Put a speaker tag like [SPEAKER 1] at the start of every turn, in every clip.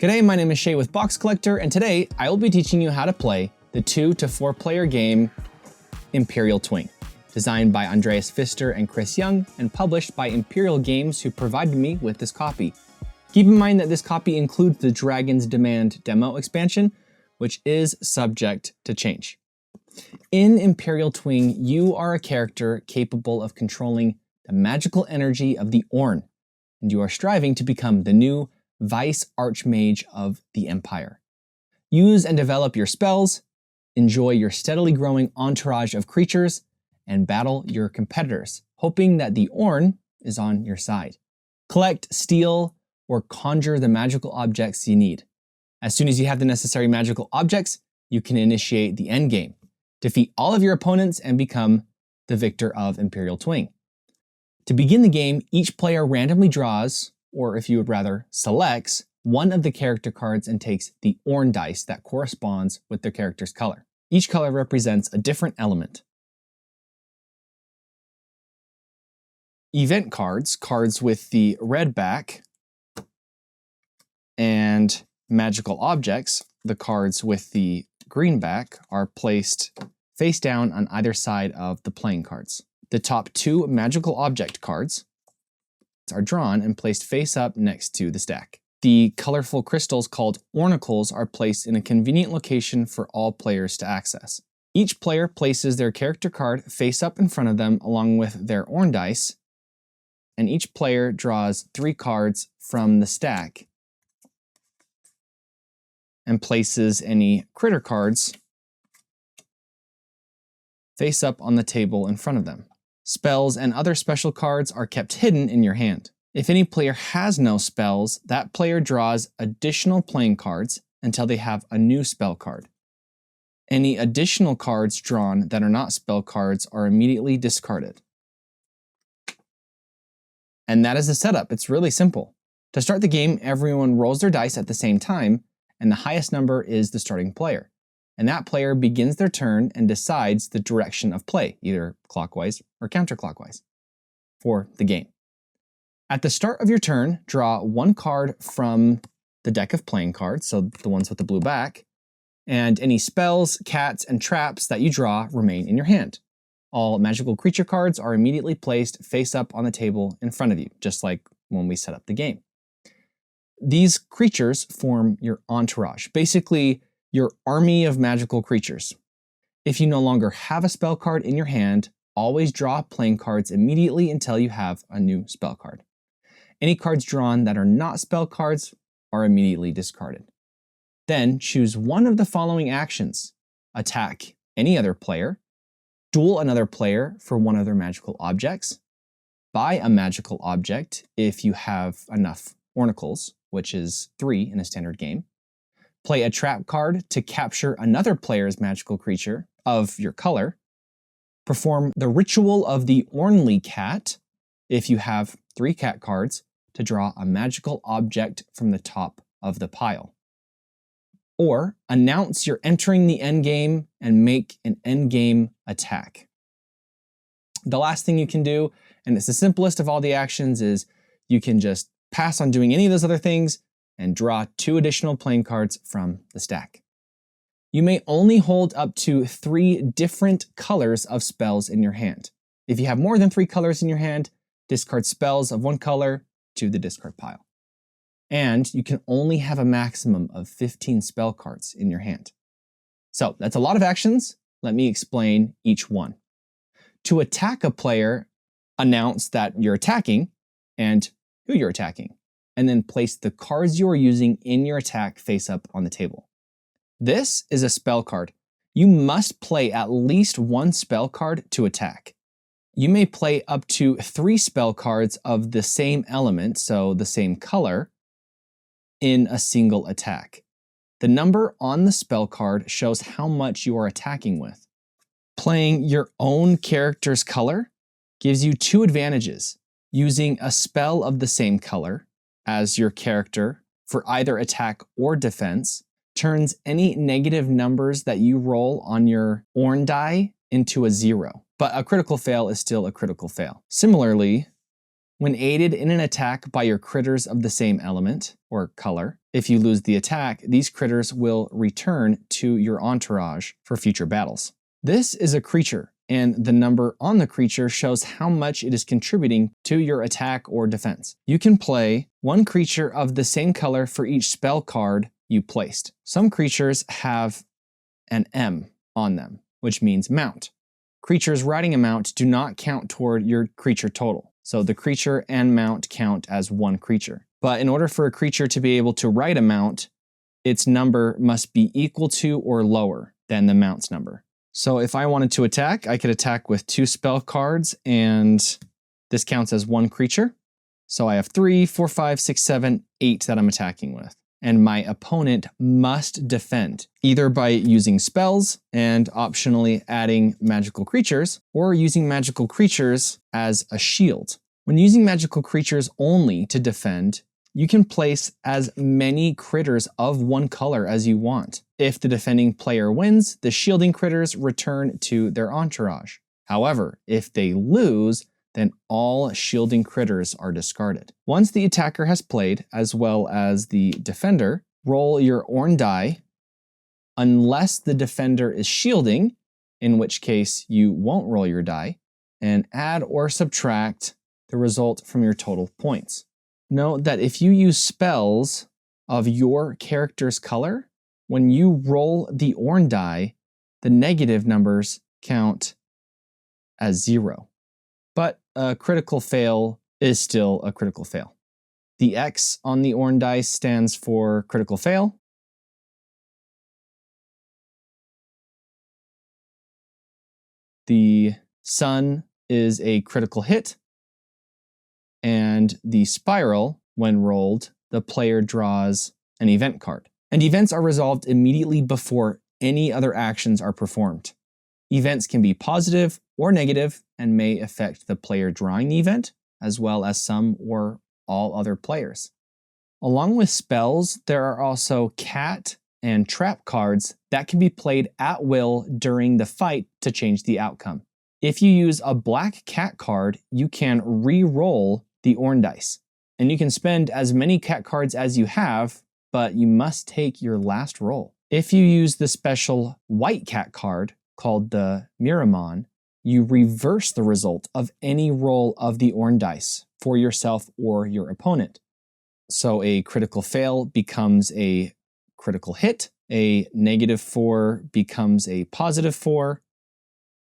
[SPEAKER 1] G'day, my name is Shay with Box Collector, and today I will be teaching you how to play the 2 to 4 player game Imperial Twing, designed by Andreas Pfister and Chris Young and published by Imperial Games, who provided me with this copy. Keep in mind that this copy includes the Dragon's Demand demo expansion, which is subject to change. In Imperial Twing, you are a character capable of controlling the magical energy of the Orn, and you are striving to become the new Vice-Archmage of the Empire. Use and develop your spells, enjoy your steadily growing entourage of creatures, and battle your competitors, hoping that the Orn is on your side. Collect, steal, or conjure the magical objects you need. As soon as you have the necessary magical objects, you can initiate the endgame. Defeat all of your opponents and become the victor of Imperial Twing. To begin the game, each player randomly draws, or if you would rather, selects one of the character cards and takes the Orn dice that corresponds with their character's color. Each color represents a different element. Event cards, cards with the red back, and magical objects, the cards with the green back, are placed face down on either side of the playing cards. The top 2 magical object cards are drawn and placed face up next to the stack. The colorful crystals called oracles are placed in a convenient location for all players to access. Each player places their character card face up in front of them along with their Orn dice, and each player draws 3 cards from the stack and places any critter cards face up on the table in front of them. Spells and other special cards are kept hidden in your hand. If any player has no spells, that player draws additional playing cards until they have a new spell card. Any additional cards drawn that are not spell cards are immediately discarded. And that is the setup. It's really simple. To start the game, everyone rolls their dice at the same time, and the highest number is the starting player. And that player begins their turn and decides the direction of play, either clockwise or counterclockwise, for the game. At the start of your turn, draw 1 card from the deck of playing cards, so the ones with the blue back, and any spells, cats, and traps that you draw remain in your hand. All magical creature cards are immediately placed face up on the table in front of you, just like when we set up the game. These creatures form your entourage, basically your army of magical creatures. If you no longer have a spell card in your hand, always draw playing cards immediately until you have a new spell card. Any cards drawn that are not spell cards are immediately discarded. Then choose one of the following actions: attack any other player, duel another player for one of their magical objects, buy a magical object if you have enough oracles, which is 3 in a standard game, play a trap card to capture another player's magical creature of your color, perform the ritual of the Ornly cat if you have 3 cat cards to draw a magical object from the top of the pile, or announce you're entering the endgame and make an endgame attack. The last thing you can do, and it's the simplest of all the actions, is you can just pass on doing any of those other things and draw 2 additional playing cards from the stack. You may only hold up to 3 different colors of spells in your hand. If you have more than 3 colors in your hand, discard spells of one color to the discard pile. And you can only have a maximum of 15 spell cards in your hand. So that's a lot of actions. Let me explain each one. To attack a player, announce that you're attacking and who you're attacking, and then place the cards you are using in your attack face up on the table. This is a spell card. You must play at least 1 spell card to attack. You may play up to 3 spell cards of the same element, so the same color, in a single attack. The number on the spell card shows how much you are attacking with. Playing your own character's color gives you 2 advantages. Using a spell of the same color as your character for either attack or defense turns any negative numbers that you roll on your Orn die into a 0. But a critical fail is still a critical fail. Similarly, When aided in an attack by your critters of the same element or color, If you lose the attack, these critters will return to your entourage for future battles. This is a creature, and the number on the creature shows how much it is contributing to your attack or defense. You can play one creature of the same color for each spell card you placed. Some creatures have an M on them, which means mount. Creatures riding a mount do not count toward your creature total. So the creature and mount count as one creature. But in order for a creature to be able to ride a mount, its number must be equal to or lower than the mount's number. So if I wanted to attack, I could attack with 2 spell cards, and this counts as one creature. So I have 3, 4, 5, 6, 7, 8 that I'm attacking with. And my opponent must defend, either by using spells and optionally adding magical creatures, or using magical creatures as a shield. When using magical creatures only to defend, you can place as many critters of one color as you want. If the defending player wins, the shielding critters return to their entourage. However, if they lose, then all shielding critters are discarded. Once the attacker has played, as well as the defender, roll your Orn die, unless the defender is shielding, in which case you won't roll your die, and add or subtract the result from your total points. Note that if you use spells of your character's color, when you roll the Orn die, the negative numbers count as 0. But a critical fail is still a critical fail. The X on the Orn dice stands for critical fail. The sun is a critical hit. And the spiral, when rolled, the player draws an event card. And events are resolved immediately before any other actions are performed. Events can be positive or negative and may affect the player drawing the event, as well as some or all other players. Along with spells, there are also cat and trap cards that can be played at will during the fight to change the outcome. If you use a black cat card, you can re-roll the Orn dice. And you can spend as many cat cards as you have, but you must take your last roll. If you use the special white cat card, called the Miramon, you reverse the result of any roll of the Orn dice for yourself or your opponent. So a critical fail becomes a critical hit, a -4 becomes a +4,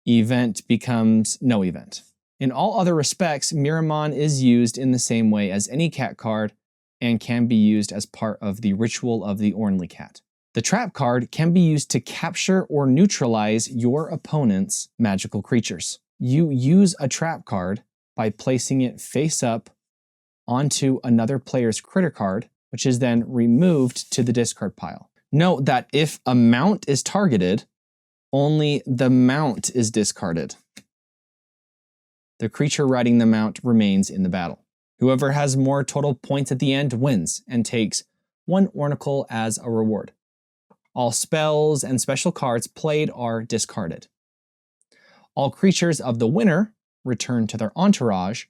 [SPEAKER 1] event becomes no event. In all other respects, Miramon is used in the same way as any cat card and can be used as part of the ritual of the Ornly cat. The trap card can be used to capture or neutralize your opponent's magical creatures. You use a trap card by placing it face up onto another player's critter card, which is then removed to the discard pile. Note that if a mount is targeted, only the mount is discarded. The creature riding the mount remains in the battle. Whoever has more total points at the end wins and takes 1 Ornicle as a reward. All spells and special cards played are discarded. All creatures of the winner return to their entourage,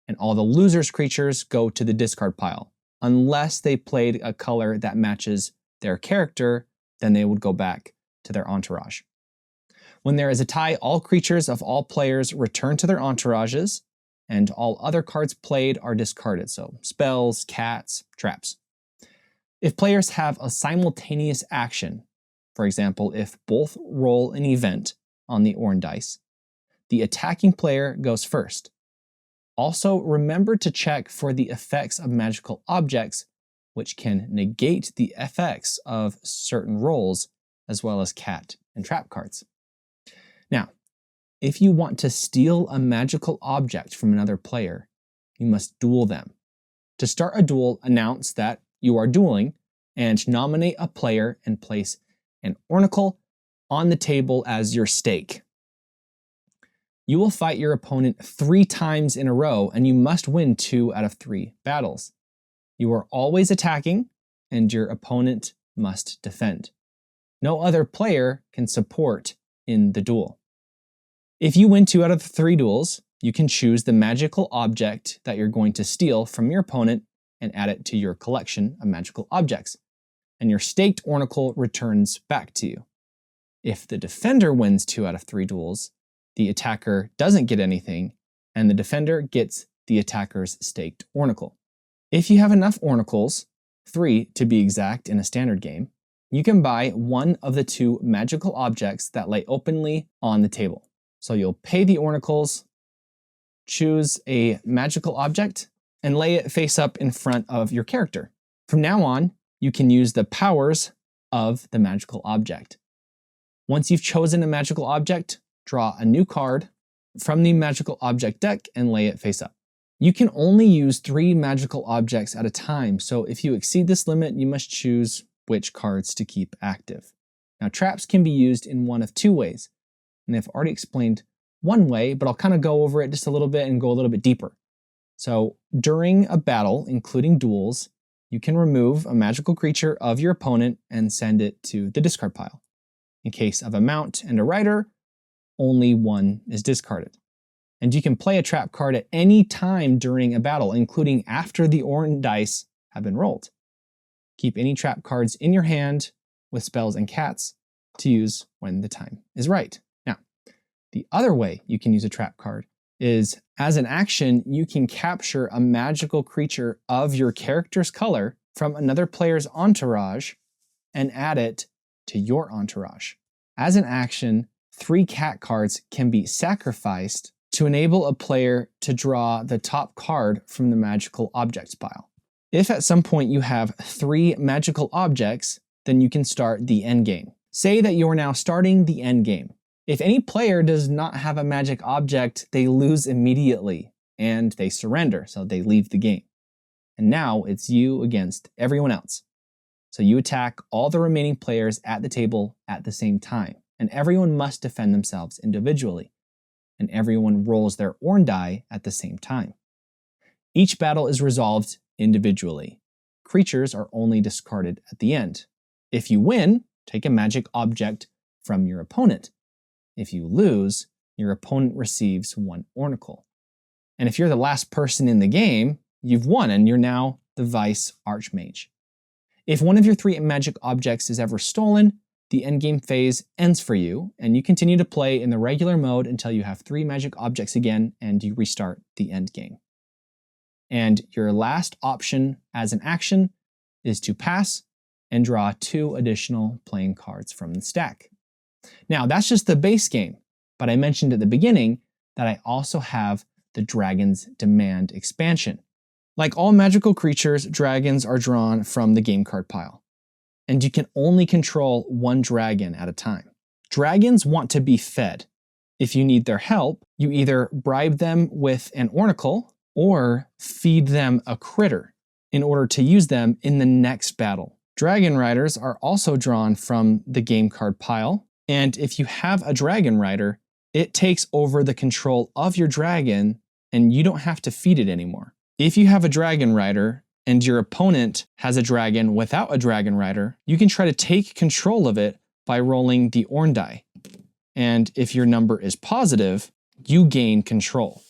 [SPEAKER 1] and all the loser's creatures go to the discard pile. Unless they played a color that matches their character, then they would go back to their entourage. When there is a tie, all creatures of all players return to their entourages, and all other cards played are discarded, so spells, cats, traps. If players have a simultaneous action, for example, if both roll an event on the Orn dice, the attacking player goes first. Also, remember to check for the effects of magical objects, which can negate the effects of certain rolls, as well as cat and trap cards. Now, if you want to steal a magical object from another player, you must duel them. To start a duel, announce that you are dueling and nominate a player and place an Ornicle on the table as your stake. You will fight your opponent 3 times in a row, and you must win 2 out of 3 battles. You are always attacking, and your opponent must defend. No other player can support in the duel. If you win 2 out of 3 duels, you can choose the magical object that you're going to steal from your opponent and add it to your collection of magical objects, and your staked oracle returns back to you. If the defender wins 2 out of 3 duels, the attacker doesn't get anything, and the defender gets the attacker's staked oracle. If you have enough oracles, 3 to be exact in a standard game, you can buy one of the 2 magical objects that lay openly on the table. So you'll pay the oracles, choose a magical object, and lay it face up in front of your character. From now on, you can use the powers of the magical object. Once you've chosen a magical object, draw a new card from the magical object deck and lay it face up. You can only use 3 magical objects at a time, so if you exceed this limit, you must choose which cards to keep active. Now, traps can be used in one of 2 ways, and I've already explained one way, but I'll kind of go over it just a little bit and go a little bit deeper. So during a battle, including duels, you can remove a magical creature of your opponent and send it to the discard pile. In case of a mount and a rider, only one is discarded. And you can play a trap card at any time during a battle, including after the orange dice have been rolled. Keep any trap cards in your hand with spells and cats to use when the time is right. Now, the other way you can use a trap card is, as an action, you can capture a magical creature of your character's color from another player's entourage and add it to your entourage. As an action, 3 cat cards can be sacrificed to enable a player to draw the top card from the magical objects pile. If at some point you have 3 magical objects, then you can start the endgame. Say that you are now starting the endgame. If any player does not have a magic object, they lose immediately and they surrender, so they leave the game. And now it's you against everyone else. So you attack all the remaining players at the table at the same time, and everyone must defend themselves individually, and everyone rolls their Orn die at the same time. Each battle is resolved individually. Creatures are only discarded at the end. If you win, take a magic object from your opponent. If you lose, your opponent receives 1 oracle. And if you're the last person in the game, you've won and you're now the Vice-Archmage. If one of your 3 magic objects is ever stolen, the endgame phase ends for you, and you continue to play in the regular mode until you have 3 magic objects again and you restart the endgame. And your last option as an action is to pass and draw 2 additional playing cards from the stack. Now, that's just the base game, but I mentioned at the beginning that I also have the Dragon's Demand expansion. Like all magical creatures, dragons are drawn from the game card pile, and you can only control 1 dragon at a time. Dragons want to be fed. If you need their help, you either bribe them with an oracle or feed them a critter in order to use them in the next battle. Dragon riders are also drawn from the game card pile, and if you have a dragon rider, it takes over the control of your dragon and you don't have to feed it anymore. If you have a dragon rider and your opponent has a dragon without a dragon rider, you can try to take control of it by rolling the Orn die. And if your number is positive, you gain control.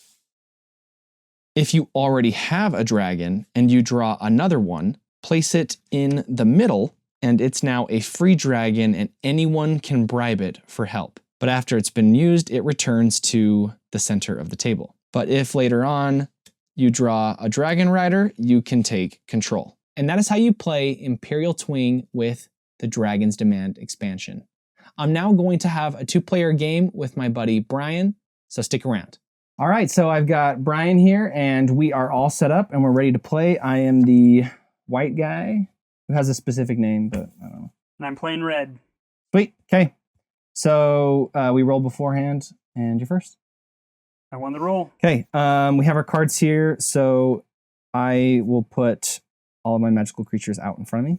[SPEAKER 1] If you already have a dragon and you draw another one, place it in the middle, and it's now a free dragon and anyone can bribe it for help. But after it's been used, it returns to the center of the table. But if later on you draw a dragon rider, you can take control. And that is how you play Imperial Twing with the Dragon's Demand expansion. I'm now going to have a 2-player game with my buddy Brian, so stick around. All right, so I've got Brian here and we are all set up and we're ready to play. I am the white guy who has a specific name, but I don't know.
[SPEAKER 2] And I'm playing red.
[SPEAKER 1] Sweet, okay. So we roll beforehand and you're first.
[SPEAKER 2] I won the roll.
[SPEAKER 1] Okay, we have our cards here, so I will put all of my magical creatures out in front of me,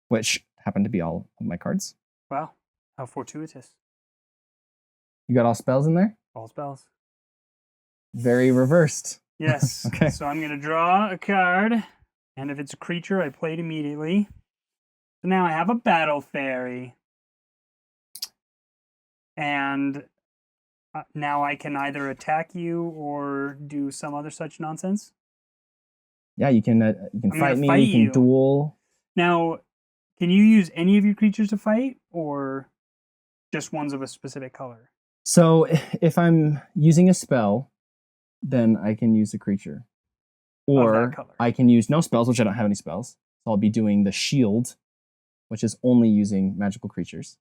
[SPEAKER 1] which happen to be all of my cards.
[SPEAKER 2] Wow, how fortuitous.
[SPEAKER 1] You got all spells in there?
[SPEAKER 2] All spells.
[SPEAKER 1] Very reversed.
[SPEAKER 2] Yes.
[SPEAKER 1] Okay.
[SPEAKER 2] So I'm going to draw a card, and if it's a creature, I play it immediately. So now I have a battle fairy. And now I can either attack you or do some other such nonsense.
[SPEAKER 1] Yeah, you can fight me.
[SPEAKER 2] Fight
[SPEAKER 1] you can duel.
[SPEAKER 2] Now, can you use any of your creatures to fight, or just ones of a specific color?
[SPEAKER 1] So if I'm using a spell, then I can use a creature. Or I can use no spells, which I don't have any spells. So I'll be doing the shield, which is only using magical creatures.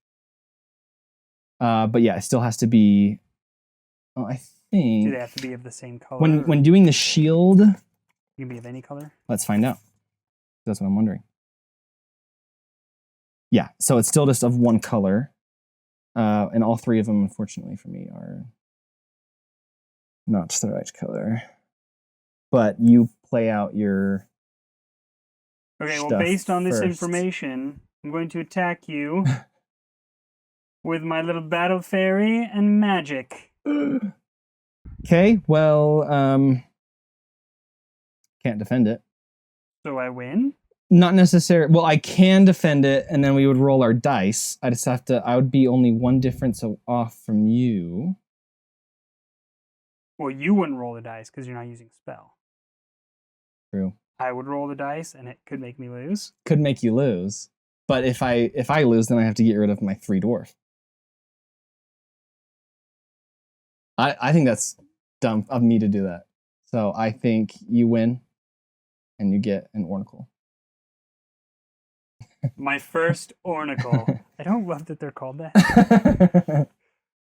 [SPEAKER 1] But yeah, it still has to be. Oh, I think.
[SPEAKER 2] Do they have to be of the same color?
[SPEAKER 1] When doing the shield,
[SPEAKER 2] you can be of any color.
[SPEAKER 1] Let's find out. That's what I'm wondering. Yeah, so it's still just of one color, and all three of them, unfortunately for me, are not the right color. But you play out your.
[SPEAKER 2] Okay, well, based on this information, I'm going to attack you with my little battle fairy and magic.
[SPEAKER 1] Okay, well, can't defend it.
[SPEAKER 2] So I win?
[SPEAKER 1] Not necessarily. Well, I can defend it, and then we would roll our dice. I just have to. I would be only one difference off from you.
[SPEAKER 2] Well, you wouldn't roll the dice because you're not using a spell.
[SPEAKER 1] True.
[SPEAKER 2] I would roll the dice, and it could make me lose.
[SPEAKER 1] Could make you lose, but if I lose, then I have to get rid of my 3 dwarf. I think that's dumb of me to do that. So I think you win, and you get an oracle.
[SPEAKER 2] My first oracle. I don't love that they're called that.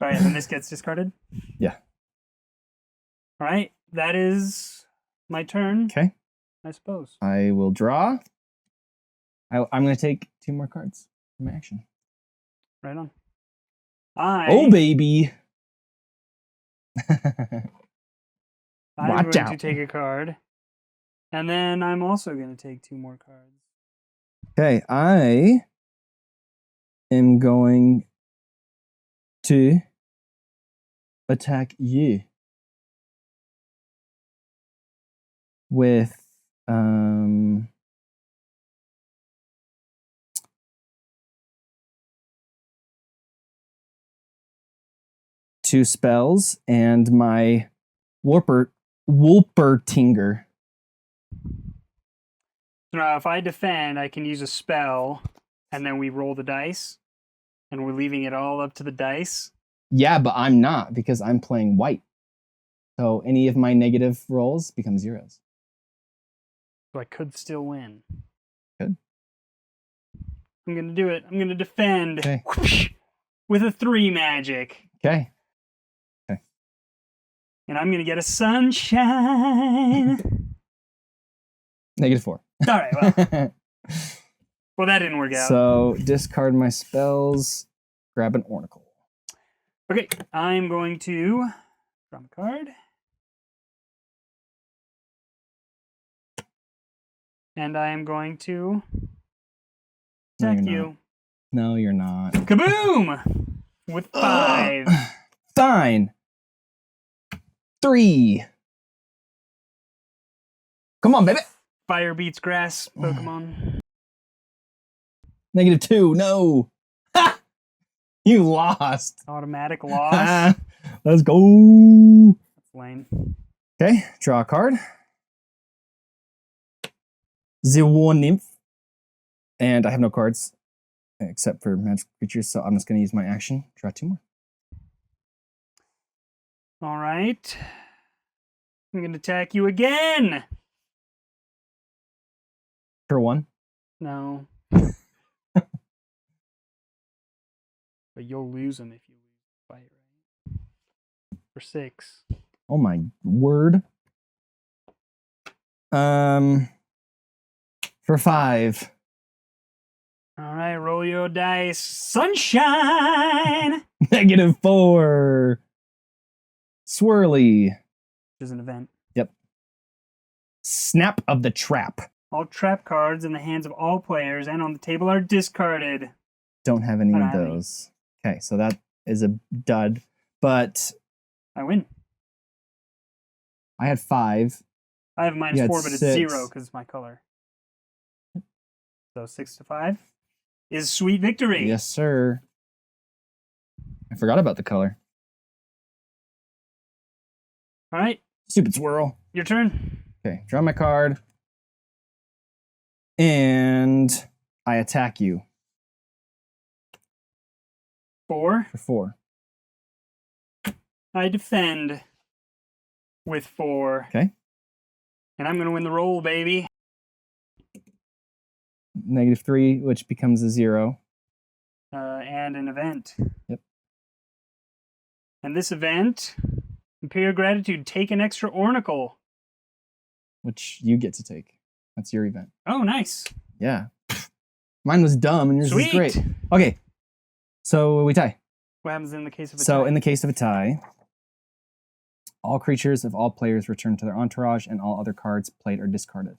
[SPEAKER 2] All right, and this gets discarded?
[SPEAKER 1] Yeah.
[SPEAKER 2] All right, that is my turn.
[SPEAKER 1] Okay.
[SPEAKER 2] I suppose.
[SPEAKER 1] I will draw. I'm going to take 2 more cards from my action.
[SPEAKER 2] Right on.
[SPEAKER 1] Oh, baby.
[SPEAKER 2] I'm going to take a card. And then I'm also going to take 2 more cards.
[SPEAKER 1] Okay, I am going to attack you with 2 spells and my Wolpertinger.
[SPEAKER 2] So now if I defend, I can use a spell, and then we roll the dice, and we're leaving it all up to the dice.
[SPEAKER 1] Yeah, but I'm not, because I'm playing white. So any of my negative rolls become zeros.
[SPEAKER 2] So I could still win.
[SPEAKER 1] Good.
[SPEAKER 2] I'm going to do it. I'm going to defend.
[SPEAKER 1] Okay.
[SPEAKER 2] Whoosh, with a 3 magic.
[SPEAKER 1] Okay.
[SPEAKER 2] And I'm going to get a sunshine.
[SPEAKER 1] -4.
[SPEAKER 2] All right, well, that didn't work out.
[SPEAKER 1] So discard my spells, grab an oracle.
[SPEAKER 2] Okay, I'm going to draw a card. And I am going to attack you.
[SPEAKER 1] No, you're not.
[SPEAKER 2] Kaboom! With 5.
[SPEAKER 1] Fine. 3. Come on, baby.
[SPEAKER 2] Fire beats grass, Pokemon.
[SPEAKER 1] -2. No. Ha! You lost.
[SPEAKER 2] Automatic loss.
[SPEAKER 1] Let's go.
[SPEAKER 2] That's lame.
[SPEAKER 1] Okay, draw a card. The War Nymph. And I have no cards except for magical creatures, so I'm just going to use my action. Draw 2 more.
[SPEAKER 2] All right. I'm going to attack you again.
[SPEAKER 1] For 1?
[SPEAKER 2] No. But you'll lose them if you lose the fight, right? For 6.
[SPEAKER 1] Oh my word. For 5.
[SPEAKER 2] All right, roll your dice. Sunshine!
[SPEAKER 1] -4. Swirly.
[SPEAKER 2] Which is an event.
[SPEAKER 1] Yep. Snap of the Trap.
[SPEAKER 2] All trap cards in the hands of all players and on the table are discarded.
[SPEAKER 1] Don't have any of those. Okay, so that is a dud. But
[SPEAKER 2] I win.
[SPEAKER 1] I had 5.
[SPEAKER 2] I have -4, but it's 0 because it's my color. So 6 to 5 is sweet victory.
[SPEAKER 1] Yes, sir. I forgot about the color.
[SPEAKER 2] All right.
[SPEAKER 1] Stupid swirl.
[SPEAKER 2] Your turn.
[SPEAKER 1] Okay, draw my card. And I attack you.
[SPEAKER 2] 4.
[SPEAKER 1] For 4.
[SPEAKER 2] I defend with 4.
[SPEAKER 1] Okay.
[SPEAKER 2] And I'm going to win the roll, baby.
[SPEAKER 1] -3, which becomes a 0.
[SPEAKER 2] And an event.
[SPEAKER 1] Yep.
[SPEAKER 2] And this event, Imperial Gratitude, take an extra Ornicle.
[SPEAKER 1] Which you get to take. That's your event.
[SPEAKER 2] Oh, nice.
[SPEAKER 1] Yeah. Mine was dumb and yours
[SPEAKER 2] Sweet.
[SPEAKER 1] is great. Okay. So we tie.
[SPEAKER 2] What happens in the case of a tie?
[SPEAKER 1] So in the case of a tie, all creatures of all players return to their entourage and all other cards played are discarded.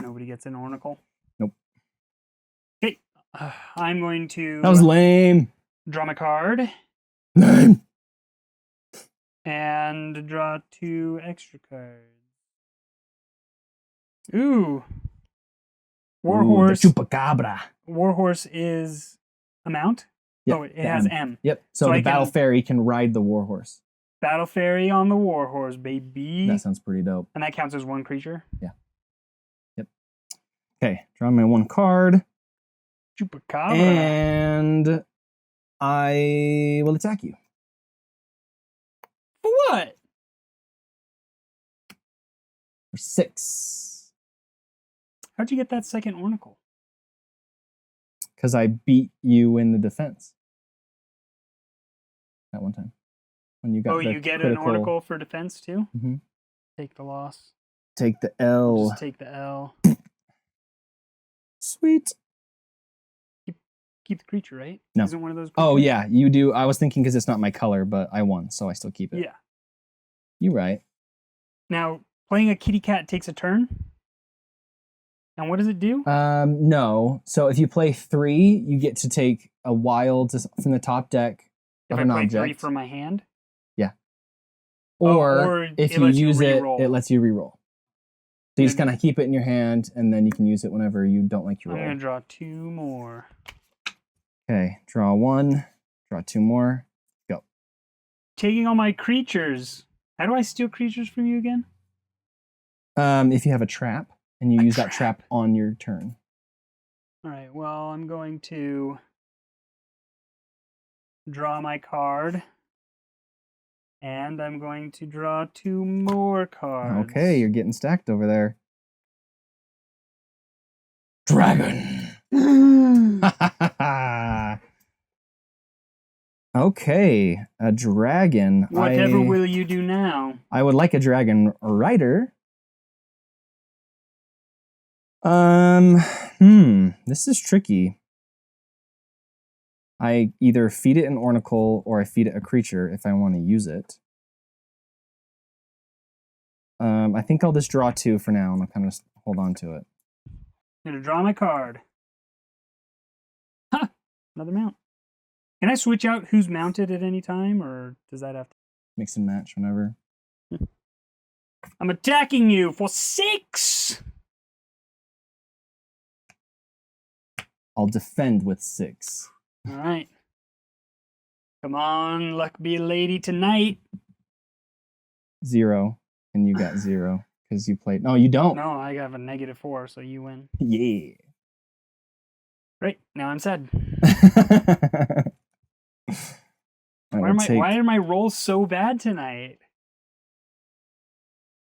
[SPEAKER 2] Nobody gets an Ornicle?
[SPEAKER 1] Nope.
[SPEAKER 2] Okay. I'm going to...
[SPEAKER 1] That was lame.
[SPEAKER 2] Draw my card.
[SPEAKER 1] Lame.
[SPEAKER 2] And draw 2 extra cards. Ooh. Warhorse.
[SPEAKER 1] The Chupacabra.
[SPEAKER 2] Warhorse is a mount?
[SPEAKER 1] Yep,
[SPEAKER 2] Oh, it has M.
[SPEAKER 1] Yep. So the Battle Fairy can ride the Warhorse.
[SPEAKER 2] Battle Fairy on the Warhorse, baby.
[SPEAKER 1] That sounds pretty dope.
[SPEAKER 2] And that counts as 1 creature?
[SPEAKER 1] Yeah. Yep. Okay, draw my 1 card.
[SPEAKER 2] Chupacabra.
[SPEAKER 1] And I will attack you.
[SPEAKER 2] For what?
[SPEAKER 1] For 6.
[SPEAKER 2] How'd you get that second Ornicle?
[SPEAKER 1] Because I beat you in the defense. That one time. When you got
[SPEAKER 2] you get an Ornicle for defense too?
[SPEAKER 1] Mm-hmm.
[SPEAKER 2] Take the loss.
[SPEAKER 1] Take the L.
[SPEAKER 2] Just take the L.
[SPEAKER 1] Sweet.
[SPEAKER 2] Keep the creature, right?
[SPEAKER 1] No.
[SPEAKER 2] Isn't one of those creatures?
[SPEAKER 1] Oh, yeah, you do. I was thinking because it's not my color, but I won, so I still keep it.
[SPEAKER 2] Yeah.
[SPEAKER 1] You're right.
[SPEAKER 2] Now, playing a kitty cat takes a turn? And what does it do?
[SPEAKER 1] No. So if you play 3, you get to take a wild from the top deck
[SPEAKER 2] if
[SPEAKER 1] of
[SPEAKER 2] I
[SPEAKER 1] an
[SPEAKER 2] play
[SPEAKER 1] object.
[SPEAKER 2] 3 from my hand?
[SPEAKER 1] Yeah. Or if you use it, it lets you reroll. So you just kind of keep it in your hand, and then you can use it whenever you don't like your roll.
[SPEAKER 2] I'm going to draw 2 more.
[SPEAKER 1] Okay, draw 1, draw 2 more, go.
[SPEAKER 2] Taking all my creatures. How do I steal creatures from you again?
[SPEAKER 1] If you have a trap, and you use that trap on your turn.
[SPEAKER 2] All right, well, I'm going to draw my card. And I'm going to draw 2 more cards.
[SPEAKER 1] Okay, you're getting stacked over there. Dragon! Okay, a dragon.
[SPEAKER 2] Whatever will you do now?
[SPEAKER 1] I would like a dragon rider. This is tricky. I either feed it an Ornicle or I feed it a creature if I want to use it. I think I'll just draw 2 for now and I'll kind of hold on to it.
[SPEAKER 2] I'm going to draw my card. Ha! Another mount. Can I switch out who's mounted at any time, or does that have to...
[SPEAKER 1] Mix and match whenever.
[SPEAKER 2] I'm attacking you for 6!
[SPEAKER 1] I'll defend with 6.
[SPEAKER 2] All right. Come on, luck be a lady tonight.
[SPEAKER 1] 0, and you got 0 because you played. No, you don't.
[SPEAKER 2] No, I have a -4, so you win.
[SPEAKER 1] Yeah.
[SPEAKER 2] Right, now I'm sad.
[SPEAKER 1] Why
[SPEAKER 2] are my rolls so bad tonight?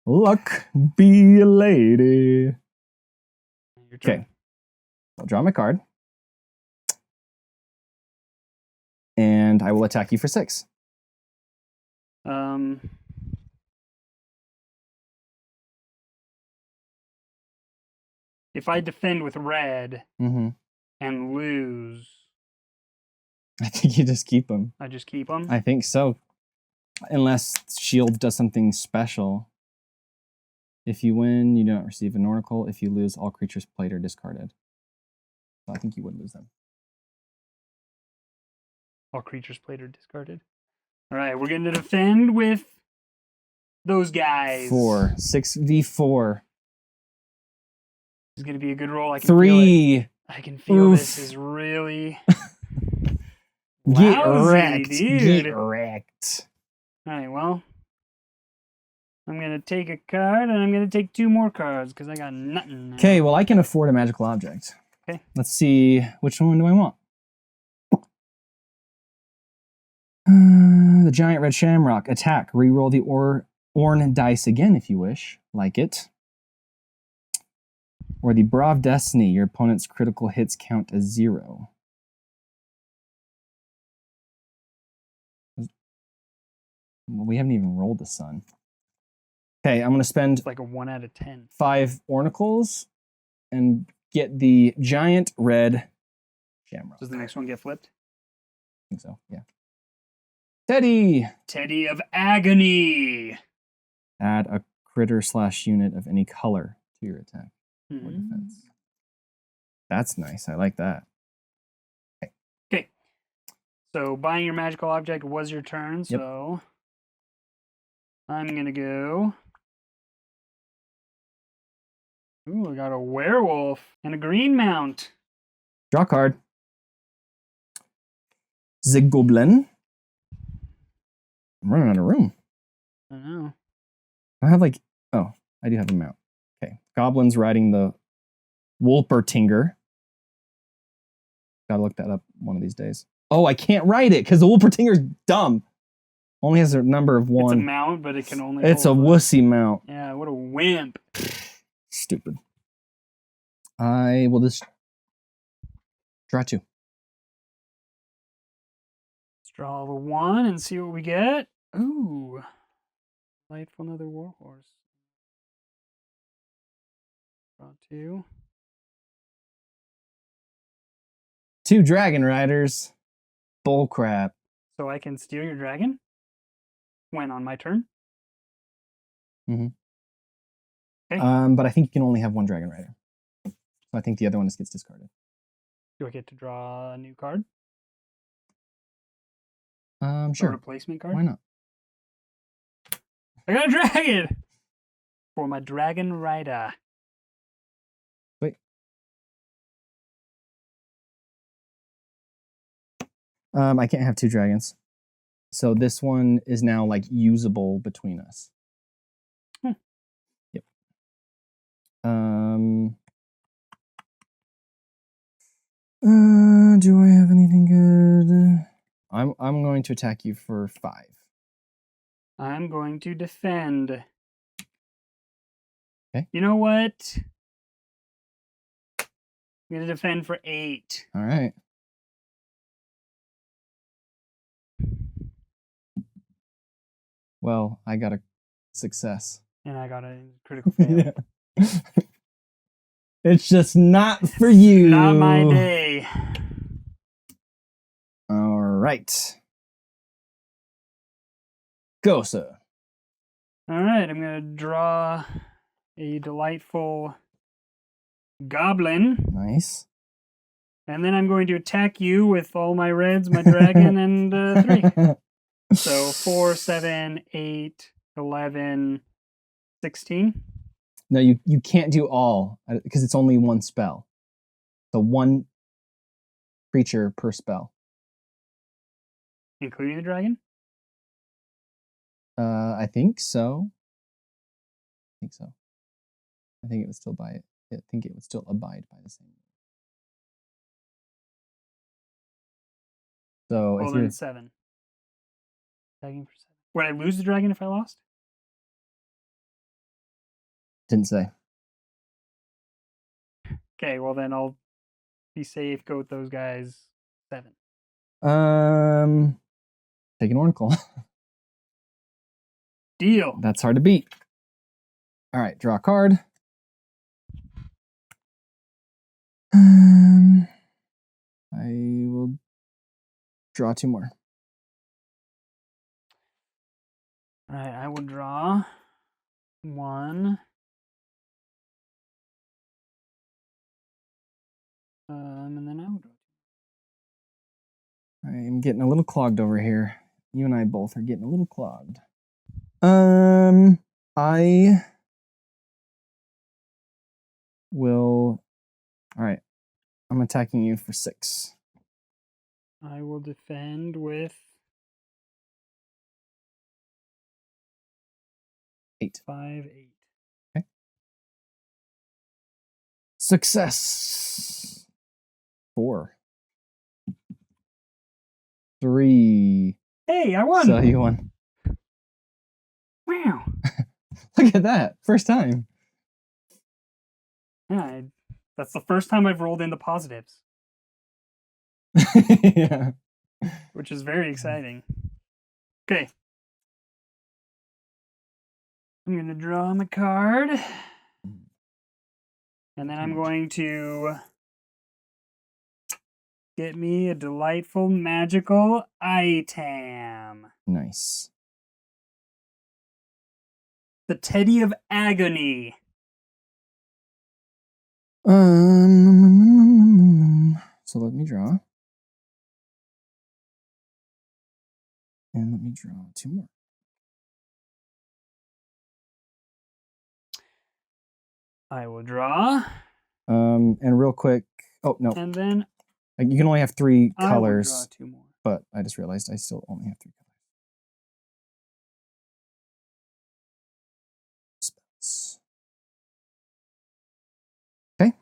[SPEAKER 1] Luck be a lady. Okay. I'll draw my card. And I will attack you for 6.
[SPEAKER 2] If I defend with red and lose...
[SPEAKER 1] I think you just keep them.
[SPEAKER 2] I just keep them?
[SPEAKER 1] I think so. Unless shield does something special. If you win, you do not receive an Oracle. If you lose, all creatures played are discarded. So I think you would lose them.
[SPEAKER 2] All creatures played are discarded. All right, we're going to defend with those guys.
[SPEAKER 1] 4. 6v4.
[SPEAKER 2] This is going to be a good roll. I can
[SPEAKER 1] 3.
[SPEAKER 2] feel it. I can feel this is really...
[SPEAKER 1] Get
[SPEAKER 2] lousy,
[SPEAKER 1] wrecked.
[SPEAKER 2] dude.
[SPEAKER 1] Get wrecked.
[SPEAKER 2] All right, well, I'm going to take a card, and I'm going to take 2 more cards, because I got nothing now.
[SPEAKER 1] Okay, well, I can afford a magical object.
[SPEAKER 2] Okay.
[SPEAKER 1] Let's see, which one do I want? The giant red shamrock. Attack. Reroll the Orn dice again if you wish. Like it. Or the Bra of Destiny. Your opponent's critical hits count as 0. Well, we haven't even rolled the sun. Okay, I'm going to spend...
[SPEAKER 2] It's like a 1 out of 10.
[SPEAKER 1] 5 oracles and get the giant red shamrock.
[SPEAKER 2] Does the next one get flipped?
[SPEAKER 1] I think so, yeah. Teddy!
[SPEAKER 2] Teddy of Agony!
[SPEAKER 1] Add a critter/unit of any color to your attack or defense. That's nice. I like that.
[SPEAKER 2] Okay. So buying your magical object was your turn,
[SPEAKER 1] Yep.
[SPEAKER 2] so I'm going to go... Ooh, I got a werewolf and a green mount.
[SPEAKER 1] Draw a card. Ziggoblin. I'm running out of room.
[SPEAKER 2] I know.
[SPEAKER 1] I have like... Oh, I do have a mount. Okay. Goblin's riding the Wolpertinger. Gotta look that up one of these days. Oh, I can't write it because the Wolpertinger's dumb. Only has a number of 1.
[SPEAKER 2] It's a mount, but it can only...
[SPEAKER 1] It's a wussy mount.
[SPEAKER 2] Yeah, what a wimp.
[SPEAKER 1] Stupid. I will just draw 2.
[SPEAKER 2] Let's draw the 1 and see what we get. Ooh. Delightful another warhorse. Draw 2.
[SPEAKER 1] 2 dragon riders. Bullcrap.
[SPEAKER 2] So I can steal your dragon? When? On my turn?
[SPEAKER 1] Mm-hmm.
[SPEAKER 2] Okay.
[SPEAKER 1] But I think you can only have 1 dragon rider. So I think the other one just gets discarded.
[SPEAKER 2] Do I get to draw a new card?
[SPEAKER 1] Sure.
[SPEAKER 2] A replacement card?
[SPEAKER 1] Why not?
[SPEAKER 2] I got a dragon! For my dragon rider.
[SPEAKER 1] Wait. I can't have 2 dragons. So this one is now like usable between us. Yep. Do I have anything good? I'm going to attack you for 5.
[SPEAKER 2] I'm going to defend.
[SPEAKER 1] Okay.
[SPEAKER 2] You know what? I'm going to defend for 8.
[SPEAKER 1] All right. Well, I got a success.
[SPEAKER 2] And I got a critical fail.
[SPEAKER 1] Yeah. It's just not for you.
[SPEAKER 2] Not my day.
[SPEAKER 1] All right. Go, sir.
[SPEAKER 2] All right, I'm going to draw a delightful goblin.
[SPEAKER 1] Nice.
[SPEAKER 2] And then I'm going to attack you with all my reds, my dragon, and 3. So 4, 7, 8, 11, 16.
[SPEAKER 1] No, you can't do all because it's only 1 spell. So 1 creature per spell.
[SPEAKER 2] Including the dragon?
[SPEAKER 1] I think so. I think it would still abide by the same. So
[SPEAKER 2] Well,
[SPEAKER 1] if
[SPEAKER 2] then
[SPEAKER 1] you're
[SPEAKER 2] 7. Tagging for 7. Would I lose the dragon if I lost?
[SPEAKER 1] Didn't say.
[SPEAKER 2] Okay, well then I'll be safe, go with those guys. 7.
[SPEAKER 1] Take an oracle.
[SPEAKER 2] Deal.
[SPEAKER 1] That's hard to beat. All right, draw a card. I will draw 2 more.
[SPEAKER 2] All right, I will draw 1. And then I will draw 2.
[SPEAKER 1] I'm getting a little clogged over here. You and I both are getting a little clogged. I will... All right. I'm attacking you for 6.
[SPEAKER 2] I will defend with...
[SPEAKER 1] 8.
[SPEAKER 2] 5, 8.
[SPEAKER 1] Okay. Success. 4. 3.
[SPEAKER 2] Hey, I won!
[SPEAKER 1] So you won.
[SPEAKER 2] Wow.
[SPEAKER 1] Look at that. First time.
[SPEAKER 2] Yeah, that's the first time I've rolled into positives,
[SPEAKER 1] Yeah.
[SPEAKER 2] which is very exciting. Okay. I'm going to draw my card. And then I'm going to get me a delightful magical item.
[SPEAKER 1] Nice.
[SPEAKER 2] The Teddy of Agony.
[SPEAKER 1] So let me draw. And let me draw 2 more.
[SPEAKER 2] I will draw.
[SPEAKER 1] And real quick. Oh, no.
[SPEAKER 2] And then
[SPEAKER 1] You can only have 3 colors.
[SPEAKER 2] I will draw 2 more.
[SPEAKER 1] But I just realized I still only have 3 colors. Spells. Okay.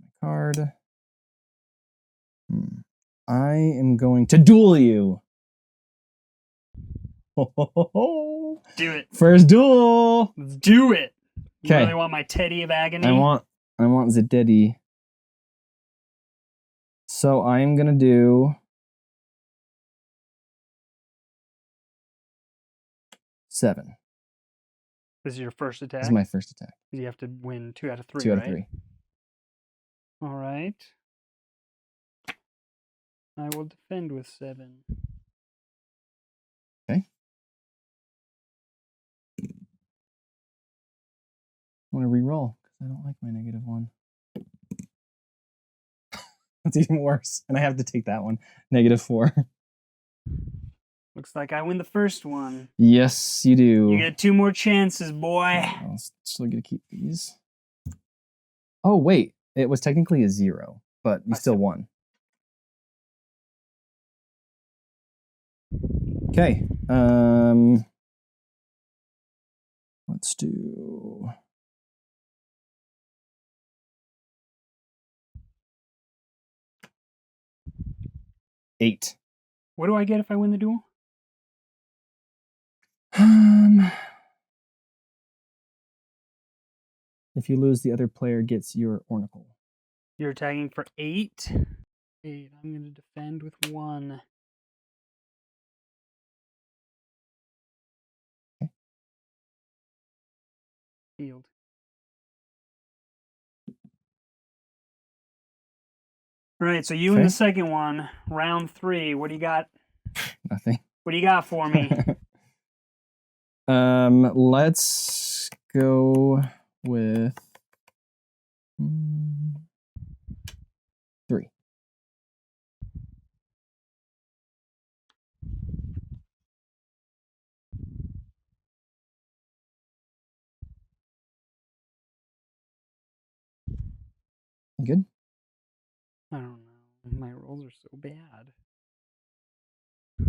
[SPEAKER 1] My card. I am going to duel you.
[SPEAKER 2] Do it.
[SPEAKER 1] First duel.
[SPEAKER 2] Let's do it. You
[SPEAKER 1] Okay.
[SPEAKER 2] really want my Teddy of Agony?
[SPEAKER 1] I want the Diddy. So I'm gonna do 7.
[SPEAKER 2] This is your first attack?
[SPEAKER 1] This is my first attack.
[SPEAKER 2] You have to win 2 out of 3,
[SPEAKER 1] 2 out
[SPEAKER 2] right?
[SPEAKER 1] of 3.
[SPEAKER 2] All right. I will defend with 7.
[SPEAKER 1] Okay. I want to re-roll because I don't like my -1. That's even worse. And I have to take that one. -4.
[SPEAKER 2] Looks like I win the first one.
[SPEAKER 1] Yes, you do.
[SPEAKER 2] You get 2 more chances, boy.
[SPEAKER 1] I'll still get to keep these. Oh, wait. It was technically a 0, but you still won. Okay. Let's do 8.
[SPEAKER 2] What do I get if I win the duel?
[SPEAKER 1] If you lose, the other player gets your Ornicle.
[SPEAKER 2] You're attacking for 8. 8. I'm going to defend with 1.
[SPEAKER 1] Okay.
[SPEAKER 2] Field. All right, so you in the second one, round 3. What do you got?
[SPEAKER 1] Nothing.
[SPEAKER 2] What do you got for me?
[SPEAKER 1] Let's go with 3. Good?
[SPEAKER 2] I don't know. My rolls are so bad. We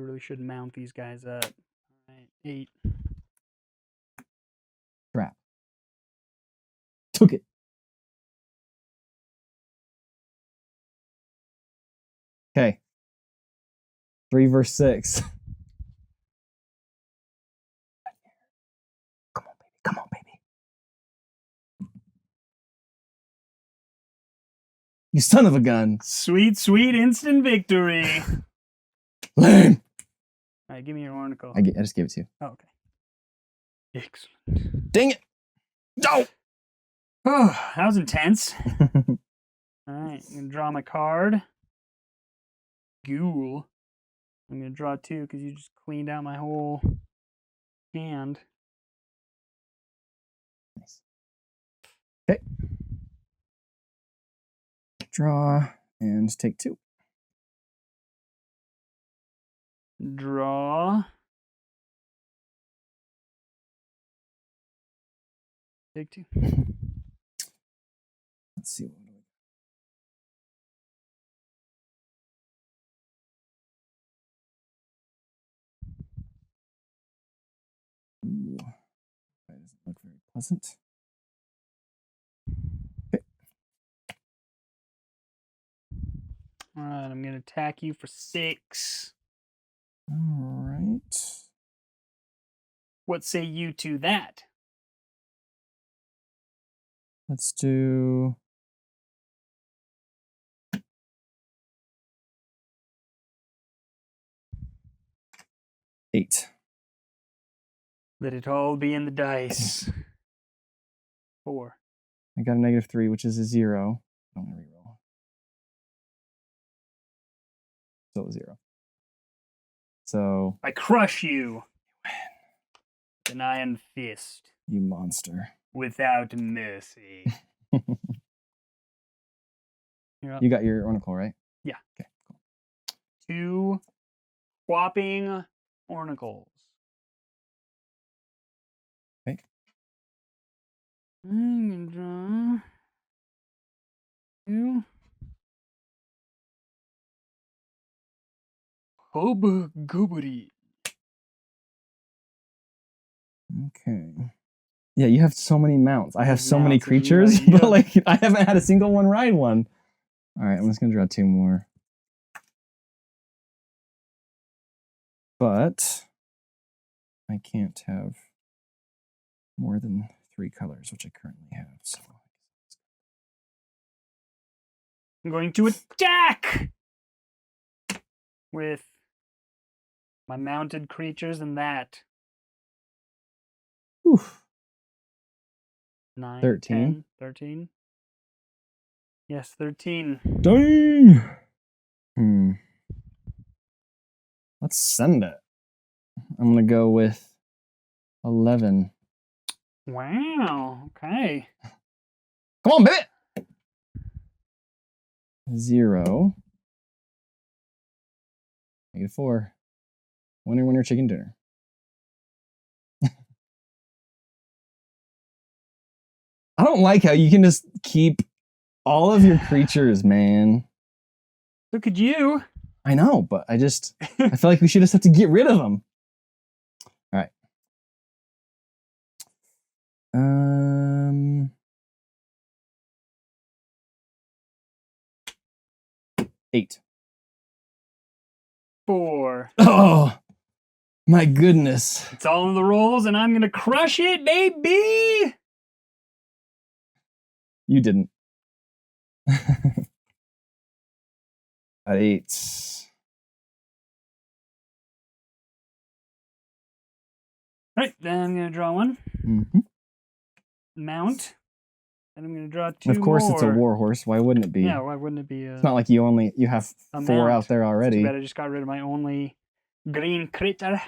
[SPEAKER 2] really should mount these guys up. All right, 8.
[SPEAKER 1] Trap. Took it. Okay. 3 versus 6. Come on, baby. Come on, baby. You son of a gun.
[SPEAKER 2] Sweet, sweet instant victory.
[SPEAKER 1] Lame.
[SPEAKER 2] All right, give me your Ornicle.
[SPEAKER 1] I just gave it to you.
[SPEAKER 2] Oh, okay. Excellent.
[SPEAKER 1] Dang it. No.
[SPEAKER 2] Oh, that was intense. All right, I'm going to draw my card. Ghoul. I'm going to draw 2 because you just cleaned out my whole hand.
[SPEAKER 1] Nice. Okay. Draw and take 2.
[SPEAKER 2] Draw. Take 2.
[SPEAKER 1] Let's see. Ooh, that doesn't look very pleasant. Okay.
[SPEAKER 2] All right, I'm going to attack you for 6.
[SPEAKER 1] All right.
[SPEAKER 2] What say you to that?
[SPEAKER 1] Let's do 8.
[SPEAKER 2] Let it all be in the dice. 4.
[SPEAKER 1] I got a -3, which is a 0. I'm gonna reroll. Still a 0. So
[SPEAKER 2] I crush you. An iron fist.
[SPEAKER 1] you monster.
[SPEAKER 2] Without mercy. You're up.
[SPEAKER 1] You got your Oracle, right?
[SPEAKER 2] Yeah.
[SPEAKER 1] Okay, cool.
[SPEAKER 2] 2 whopping oracles.
[SPEAKER 1] Okay.
[SPEAKER 2] I'm gonna draw 2. Hobgoblin.
[SPEAKER 1] Okay. Yeah, you have so many mounts. I have so many
[SPEAKER 2] Mounts,
[SPEAKER 1] creatures,
[SPEAKER 2] yeah.
[SPEAKER 1] but like I haven't had a single one ride one. All right, I'm just gonna draw 2 more. But I can't have more than 3 colors, which I currently have. So
[SPEAKER 2] I'm going to attack with my mounted creatures and that.
[SPEAKER 1] oof.
[SPEAKER 2] 9,
[SPEAKER 1] 13.
[SPEAKER 2] 10, 13. Yes, 13.
[SPEAKER 1] Dang. Let's send it. I'm gonna go with 11.
[SPEAKER 2] Wow. Okay.
[SPEAKER 1] Come on, baby. 0. -4. Winner, winner, chicken dinner. I don't like how you can just keep all of your creatures, man.
[SPEAKER 2] So could you?
[SPEAKER 1] I know, but I feel like we should just have to get rid of them. All right. 8.
[SPEAKER 2] 4.
[SPEAKER 1] Oh, my goodness.
[SPEAKER 2] It's all in the rolls, and I'm gonna crush it, baby.
[SPEAKER 1] You didn't. At 8.
[SPEAKER 2] Right, then I'm gonna draw 1.
[SPEAKER 1] Mm-hmm.
[SPEAKER 2] Mount. And I'm gonna draw 2
[SPEAKER 1] Of course,
[SPEAKER 2] more.
[SPEAKER 1] it's a warhorse. Why wouldn't it be?
[SPEAKER 2] Yeah, why wouldn't it be
[SPEAKER 1] It's not like you have 4
[SPEAKER 2] mount.
[SPEAKER 1] out there
[SPEAKER 2] It's
[SPEAKER 1] already.
[SPEAKER 2] too bad I just got rid of my only green critter.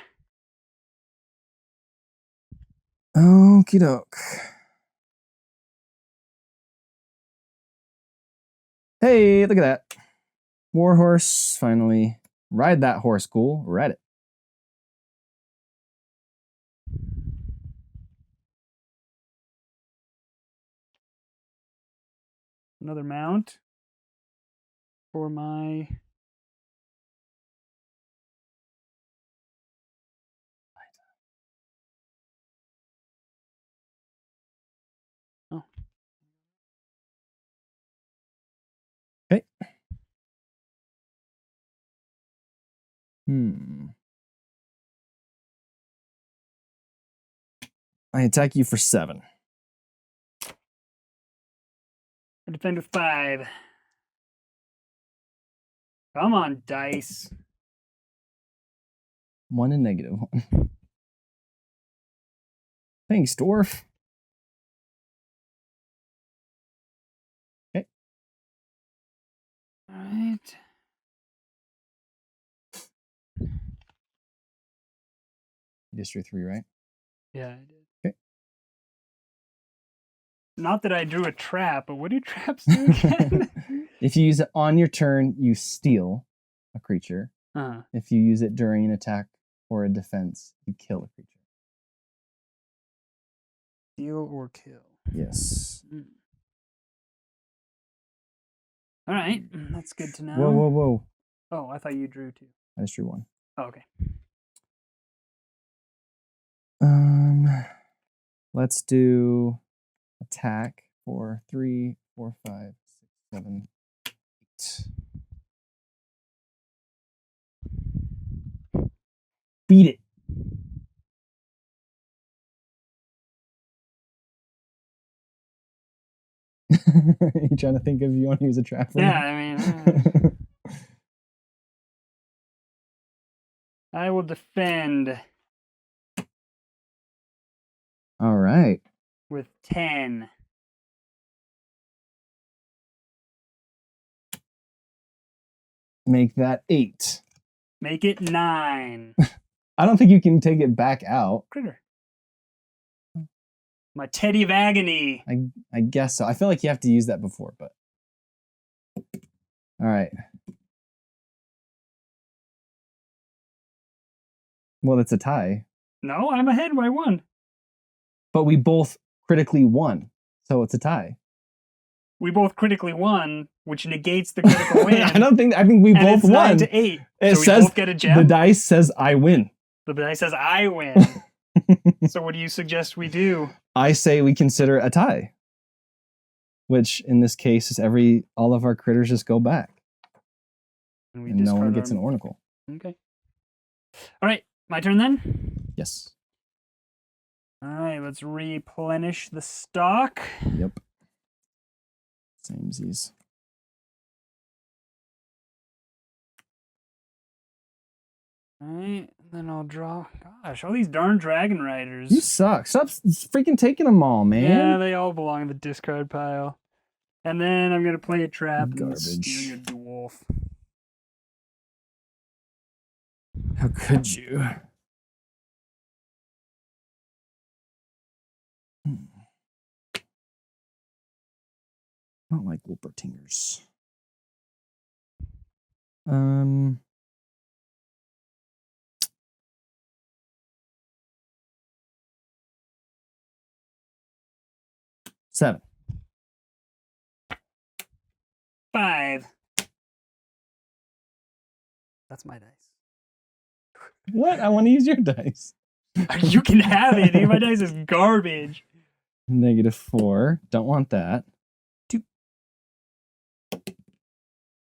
[SPEAKER 1] Okie doke. Hey, look at that. Warhorse, finally. Ride that horse, cool. Ride it.
[SPEAKER 2] Another mount for my
[SPEAKER 1] Okay. I attack you for 7.
[SPEAKER 2] I defend with 5. Come on, dice.
[SPEAKER 1] 1 and -1. Thanks, dwarf. Okay.
[SPEAKER 2] All right.
[SPEAKER 1] You just drew 3, right?
[SPEAKER 2] Yeah, I did.
[SPEAKER 1] Okay.
[SPEAKER 2] Not that I drew a trap, but what do traps do again?
[SPEAKER 1] If you use it on your turn, you steal a creature. If you use it during an attack or a defense, you kill a creature.
[SPEAKER 2] Steal or kill.
[SPEAKER 1] Yes.
[SPEAKER 2] All right, that's good to know.
[SPEAKER 1] Whoa, whoa, whoa.
[SPEAKER 2] Oh, I thought you drew 2.
[SPEAKER 1] I just drew 1.
[SPEAKER 2] Oh, okay.
[SPEAKER 1] Let's do attack for 3, 4, 5, 6, 7, 8. Beat it. You trying to think of you want to use a trap for
[SPEAKER 2] Yeah,
[SPEAKER 1] that?
[SPEAKER 2] I mean, I will defend
[SPEAKER 1] All right.
[SPEAKER 2] with 10.
[SPEAKER 1] Make that 8.
[SPEAKER 2] Make it 9.
[SPEAKER 1] I don't think you can take it back out.
[SPEAKER 2] Critter. My Teddy of Agony.
[SPEAKER 1] I guess so. I feel like you have to use that before, but. All right. Well, it's a tie.
[SPEAKER 2] No, I'm ahead by 1.
[SPEAKER 1] But we both critically won, so it's a tie.
[SPEAKER 2] We both critically won, which negates the critical win.
[SPEAKER 1] I think we
[SPEAKER 2] and
[SPEAKER 1] both
[SPEAKER 2] it's
[SPEAKER 1] won.
[SPEAKER 2] 9-8.
[SPEAKER 1] It
[SPEAKER 2] so we
[SPEAKER 1] says
[SPEAKER 2] both get a gem.
[SPEAKER 1] the dice says I win.
[SPEAKER 2] The dice says I win. So what do you suggest we do?
[SPEAKER 1] I say we consider a tie. Which in this case is all of our critters just go back.
[SPEAKER 2] And
[SPEAKER 1] no one gets an oracle.
[SPEAKER 2] Okay. All right, my turn then?
[SPEAKER 1] Yes.
[SPEAKER 2] All right, let's replenish the stock.
[SPEAKER 1] Yep. Samesies.
[SPEAKER 2] All right, then I'll draw. Gosh, all these darn dragon riders.
[SPEAKER 1] You suck. Stop freaking taking them all, man.
[SPEAKER 2] Yeah, they all belong in the discard pile. And then I'm going to play a trap
[SPEAKER 1] Garbage.
[SPEAKER 2] and steal your dwarf.
[SPEAKER 1] How could you? Not like Wolpertingers. 7.
[SPEAKER 2] 5. That's my dice.
[SPEAKER 1] What? I want to use your dice.
[SPEAKER 2] You can have it, dude. My dice is garbage.
[SPEAKER 1] -4. Don't want that. 2.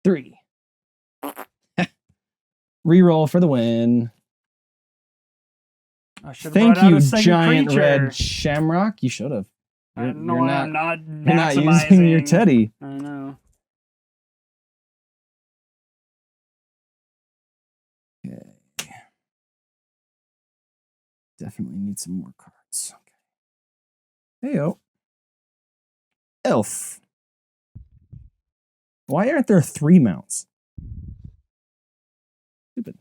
[SPEAKER 1] 3. Reroll for the win. Thank you, giant red shamrock. You should have.
[SPEAKER 2] I'm not
[SPEAKER 1] You're not using your Teddy.
[SPEAKER 2] I know.
[SPEAKER 1] Okay. Definitely need some more cards. Okay. Heyo. Elf. Why aren't there 3 mounts? Stupid.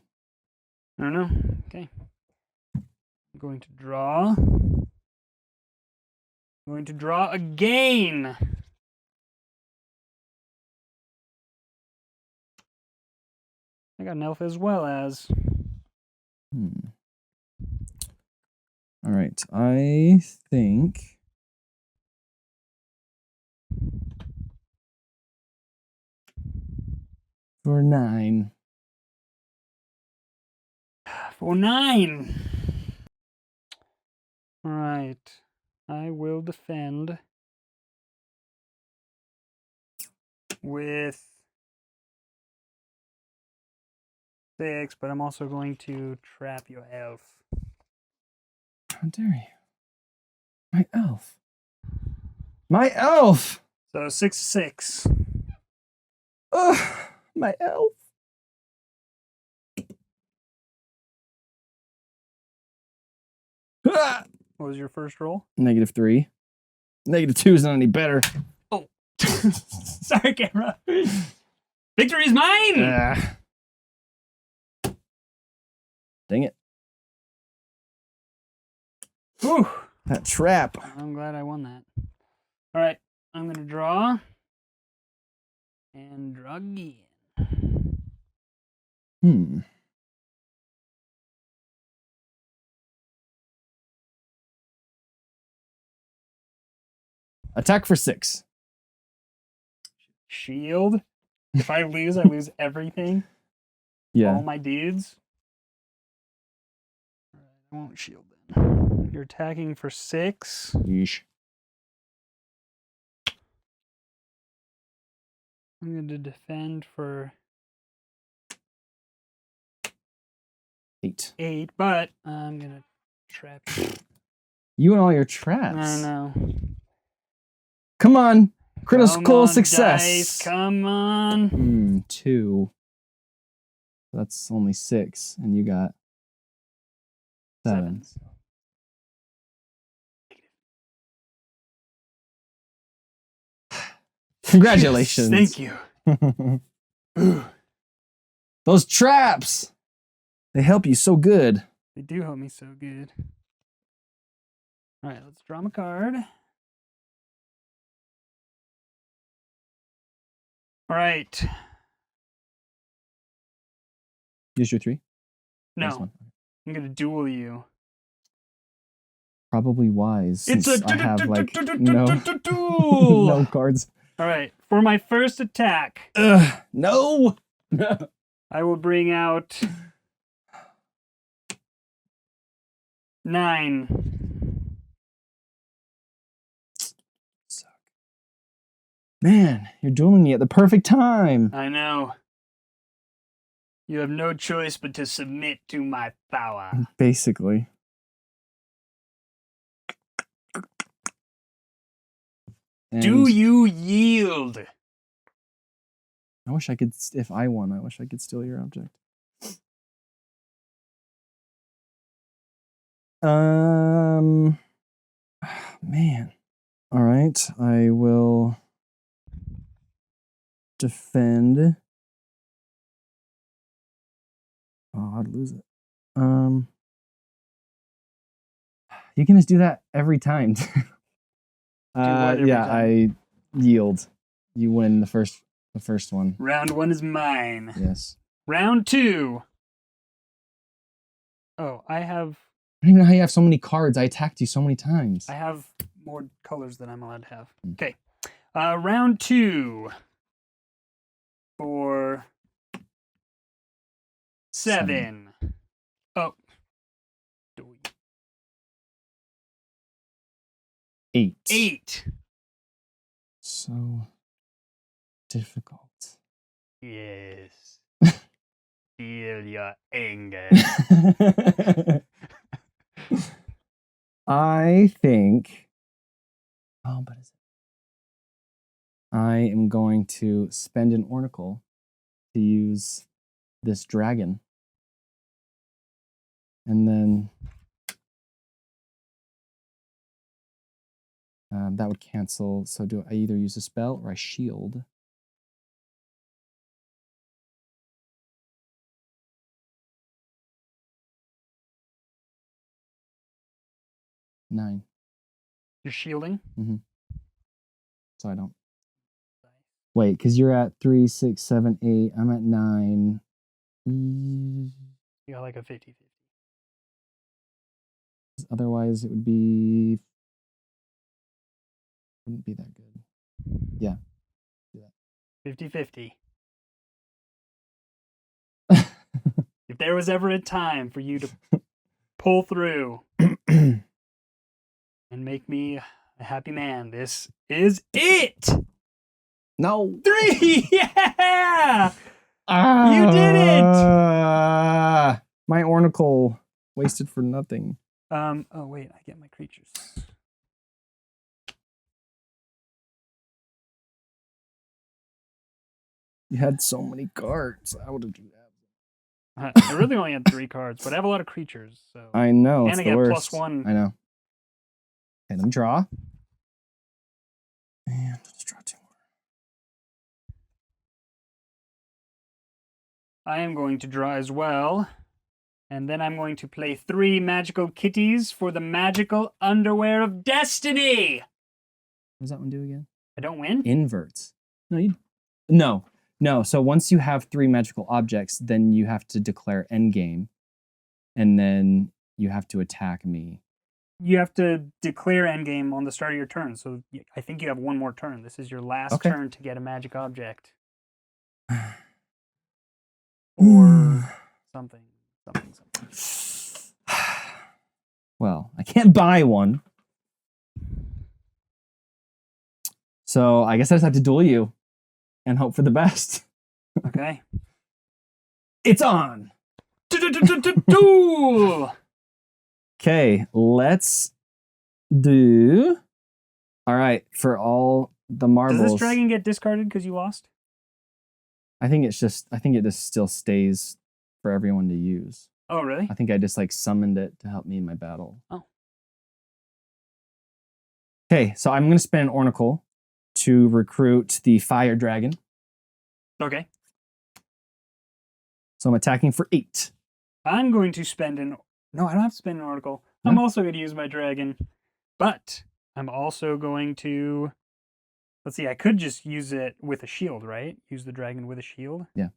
[SPEAKER 2] I don't know. Okay. I'm going to draw. I'm going to draw again. I got an elf as well as.
[SPEAKER 1] All right. I think. For 9.
[SPEAKER 2] For 9. All right. I will defend with 6, but I'm also going to trap your elf.
[SPEAKER 1] How dare you? My elf. My elf!
[SPEAKER 2] So 6/6.
[SPEAKER 1] Ugh, my elf. Ah!
[SPEAKER 2] What was your first roll?
[SPEAKER 1] -3. -2 is not any better.
[SPEAKER 2] Oh. Sorry, camera. Victory is mine!
[SPEAKER 1] Dang it.
[SPEAKER 2] Whew.
[SPEAKER 1] That trap.
[SPEAKER 2] I'm glad I won that. All right, I'm going to draw. And draw again.
[SPEAKER 1] Attack for 6.
[SPEAKER 2] Shield. If I lose, I lose everything.
[SPEAKER 1] Yeah.
[SPEAKER 2] All my dudes. All right, I won't shield then. You're attacking for 6.
[SPEAKER 1] Yeesh.
[SPEAKER 2] I'm going to defend for
[SPEAKER 1] 8.
[SPEAKER 2] but I'm going to trap you.
[SPEAKER 1] You and all your traps.
[SPEAKER 2] I know.
[SPEAKER 1] Come on.
[SPEAKER 2] Come
[SPEAKER 1] Critical
[SPEAKER 2] on,
[SPEAKER 1] success.
[SPEAKER 2] dice, come on.
[SPEAKER 1] 2. That's only 6, and you got 7. Congratulations.
[SPEAKER 2] Yes, thank you.
[SPEAKER 1] Those traps. They help you so good.
[SPEAKER 2] They do help me so good. All right, let's draw my card. All right.
[SPEAKER 1] Use your 3.
[SPEAKER 2] No,
[SPEAKER 1] Nice one.
[SPEAKER 2] I'm going to duel you.
[SPEAKER 1] Probably wise.
[SPEAKER 2] It's
[SPEAKER 1] Since
[SPEAKER 2] a
[SPEAKER 1] I have like
[SPEAKER 2] duel.
[SPEAKER 1] no cards.
[SPEAKER 2] All right, for my first attack,
[SPEAKER 1] No.
[SPEAKER 2] I will bring out 9.
[SPEAKER 1] Suck. Man, you're dueling me at the perfect time.
[SPEAKER 2] I know. You have no choice but to submit to my power.
[SPEAKER 1] Basically.
[SPEAKER 2] Do
[SPEAKER 1] And
[SPEAKER 2] you yield?
[SPEAKER 1] I wish I could, if I won, I wish I could steal your object. Man. All right, I will defend. Oh, I'd lose it. You can just do that every time.
[SPEAKER 2] every
[SPEAKER 1] yeah,
[SPEAKER 2] time?
[SPEAKER 1] I yield. You win the first one.
[SPEAKER 2] Round 1 is mine.
[SPEAKER 1] Yes.
[SPEAKER 2] Round 2. Oh, I
[SPEAKER 1] I don't even know how you have so many cards. I attacked you so many times.
[SPEAKER 2] have more colors than I'm allowed to have. Okay. Round 2 for 7. Oh. 8.
[SPEAKER 1] So difficult.
[SPEAKER 2] Yes. Feel your anger.
[SPEAKER 1] I think. Oh, but is it? I am going to spend an oracle to use this dragon. And then that would cancel. So do I either use a spell or I shield? Nine.
[SPEAKER 2] You're shielding?
[SPEAKER 1] Mm-hmm. So I don't. Wait, because you're at 3, 6, 7, 8. I'm at 9.
[SPEAKER 2] You got like a 50-50.
[SPEAKER 1] Otherwise, it would be. Wouldn't be that good. Yeah. Do that.
[SPEAKER 2] 50-50. If there was ever a time for you to pull through and make me a happy man, this is it!
[SPEAKER 1] No.
[SPEAKER 2] 3! Yeah! You did it!
[SPEAKER 1] My oracle wasted for nothing.
[SPEAKER 2] Oh wait, I get my creatures.
[SPEAKER 1] You had so many cards. I would have do that.
[SPEAKER 2] I really only had 3 cards, but I have a lot of creatures, so.
[SPEAKER 1] I know.
[SPEAKER 2] And
[SPEAKER 1] It's
[SPEAKER 2] I
[SPEAKER 1] the
[SPEAKER 2] get
[SPEAKER 1] worst.
[SPEAKER 2] +1.
[SPEAKER 1] I know. Okay, let me draw. And let's draw 2 more.
[SPEAKER 2] I am going to draw as well. And then I'm going to play 3 magical kitties for the magical underwear of destiny.
[SPEAKER 1] What does that one do again?
[SPEAKER 2] I don't win?
[SPEAKER 1] Inverts. No. So once you have 3 magical objects, then you have to declare endgame. And then you have to attack me.
[SPEAKER 2] You have to declare endgame on the start of your turn. So I think you have 1 more turn. This is your last turn to get a magic object. Or something.
[SPEAKER 1] Well, I can't buy one. So I guess I just have to duel you and hope for the best.
[SPEAKER 2] Okay.
[SPEAKER 1] It's on!
[SPEAKER 2] Duel!
[SPEAKER 1] Okay, let's do... All right, for all the marbles...
[SPEAKER 2] Does this dragon get discarded because you lost?
[SPEAKER 1] I think it just still stays for everyone to use.
[SPEAKER 2] Oh, really?
[SPEAKER 1] I think I just like summoned it to help me in my battle.
[SPEAKER 2] Oh.
[SPEAKER 1] Okay, so I'm going to spend an Oracle to recruit the fire dragon.
[SPEAKER 2] Okay.
[SPEAKER 1] So I'm attacking for 8.
[SPEAKER 2] I'm going to spend an... No, I don't have to spend an Oracle.
[SPEAKER 1] No?
[SPEAKER 2] I'm also going to use my dragon. But I'm also going to... Let's see, I could just use it with a shield, right? Use the dragon with a shield.
[SPEAKER 1] Yeah.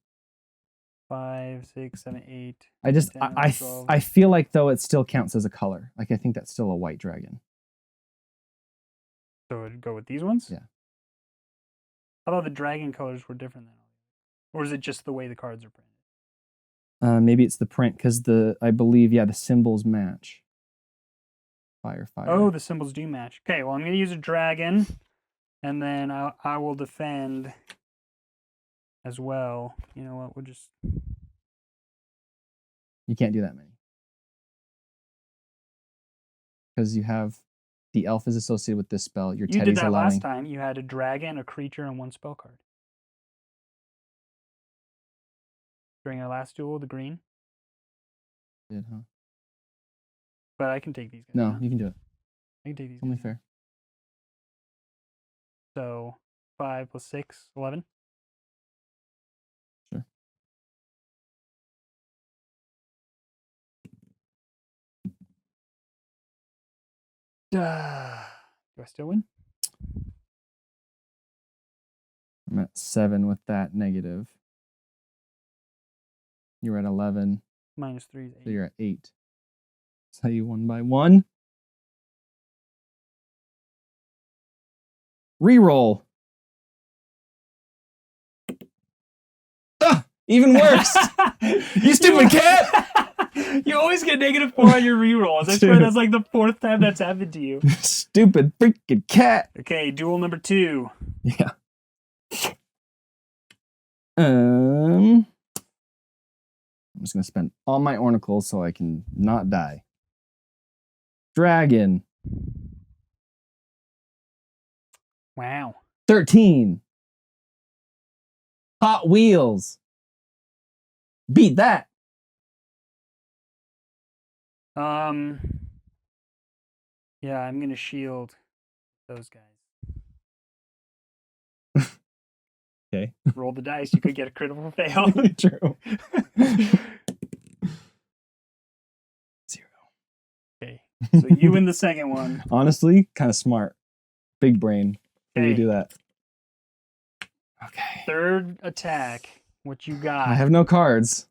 [SPEAKER 2] 5, 6, 7, 8.
[SPEAKER 1] I just
[SPEAKER 2] 10, 11, 12.
[SPEAKER 1] I feel like though it still counts as a color. Like I think that's still a white dragon.
[SPEAKER 2] So it'd go with these ones?
[SPEAKER 1] Yeah.
[SPEAKER 2] I thought the dragon colors were different than all the others. Or is it just the way the cards are printed?
[SPEAKER 1] Maybe it's the print because I believe the symbols match. Fire.
[SPEAKER 2] Oh, the symbols do match. Okay, well I'm going to use a dragon, and then I will defend as well. You know what? We'll just...
[SPEAKER 1] You can't do that many. Because you have the elf is associated with this spell. Your
[SPEAKER 2] You
[SPEAKER 1] Teddy's
[SPEAKER 2] did that
[SPEAKER 1] allowing.
[SPEAKER 2] last time. You had a dragon, a creature, and 1 spell card. During our last duel, the green.
[SPEAKER 1] Did, huh?
[SPEAKER 2] But I can take these guys.
[SPEAKER 1] No,
[SPEAKER 2] now.
[SPEAKER 1] you can do it.
[SPEAKER 2] I can take these
[SPEAKER 1] It's only
[SPEAKER 2] guys.
[SPEAKER 1] fair.
[SPEAKER 2] So 5 plus 6, 11.
[SPEAKER 1] Sure.
[SPEAKER 2] Do I still win?
[SPEAKER 1] I'm at 7 with that negative. You're at 11.
[SPEAKER 2] Minus 3 is 8.
[SPEAKER 1] So you're at 8. So you won by 1. Reroll. Ah, even worse. You stupid cat.
[SPEAKER 2] You always get -4 on your rerolls. I swear that's like the 4th time that's happened to you.
[SPEAKER 1] Stupid freaking cat.
[SPEAKER 2] Okay, duel number 2.
[SPEAKER 1] Yeah. I'm just gonna spend all my oracles so I can not die. Dragon.
[SPEAKER 2] Wow.
[SPEAKER 1] 13. Hot Wheels. Beat that.
[SPEAKER 2] Yeah, I'm gonna shield those guys.
[SPEAKER 1] Okay.
[SPEAKER 2] Roll the dice. You could get a critical fail.
[SPEAKER 1] True. 0.
[SPEAKER 2] Okay. So you win the second one.
[SPEAKER 1] Honestly, kind of smart. Big brain.
[SPEAKER 2] Okay.
[SPEAKER 1] You do that. Okay.
[SPEAKER 2] 3rd attack. What you got?
[SPEAKER 1] I have no cards.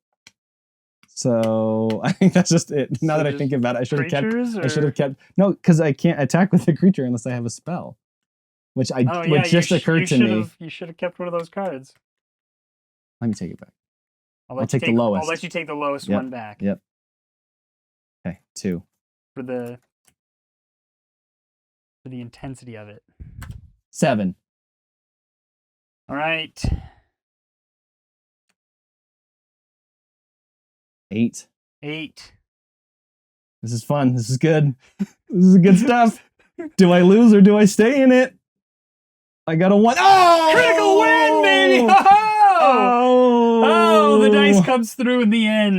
[SPEAKER 1] So I think that's just it. Now
[SPEAKER 2] So
[SPEAKER 1] that I think about it, I should have kept.
[SPEAKER 2] creatures,
[SPEAKER 1] I should
[SPEAKER 2] or-
[SPEAKER 1] have kept. No, because I can't attack with a creature unless I have a spell, which just occurred to me.
[SPEAKER 2] You should have kept one of those cards.
[SPEAKER 1] Let me take it back.
[SPEAKER 2] I'll
[SPEAKER 1] take the lowest.
[SPEAKER 2] I'll let you take the lowest
[SPEAKER 1] Yep.
[SPEAKER 2] one back.
[SPEAKER 1] Yep. Okay, 2.
[SPEAKER 2] For the intensity of it.
[SPEAKER 1] 7.
[SPEAKER 2] All right.
[SPEAKER 1] 8.
[SPEAKER 2] 8.
[SPEAKER 1] This is fun. This is good. This is good stuff. Do I lose or do I stay in it? I got a 1. Oh!
[SPEAKER 2] Critical win, baby! Oh, the dice comes through in the end.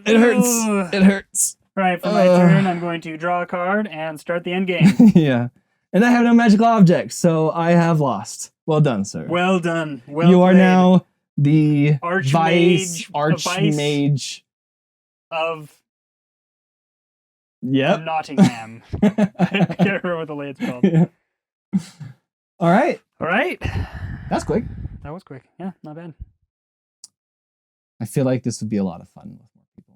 [SPEAKER 1] It hurts. It hurts.
[SPEAKER 2] All right, for my turn, I'm going to draw a card and start the end game.
[SPEAKER 1] Yeah. And I have no magical objects, so I have lost. Well done, sir.
[SPEAKER 2] Well done. Well
[SPEAKER 1] you are
[SPEAKER 2] played.
[SPEAKER 1] now the
[SPEAKER 2] Vice-Archmage of
[SPEAKER 1] Yep.
[SPEAKER 2] Nottingham. I can't remember what the lade's called.
[SPEAKER 1] Yeah. All right.
[SPEAKER 2] All right.
[SPEAKER 1] That's quick.
[SPEAKER 2] That was quick. Yeah, not bad.
[SPEAKER 1] I feel like this would be a lot of fun with more people.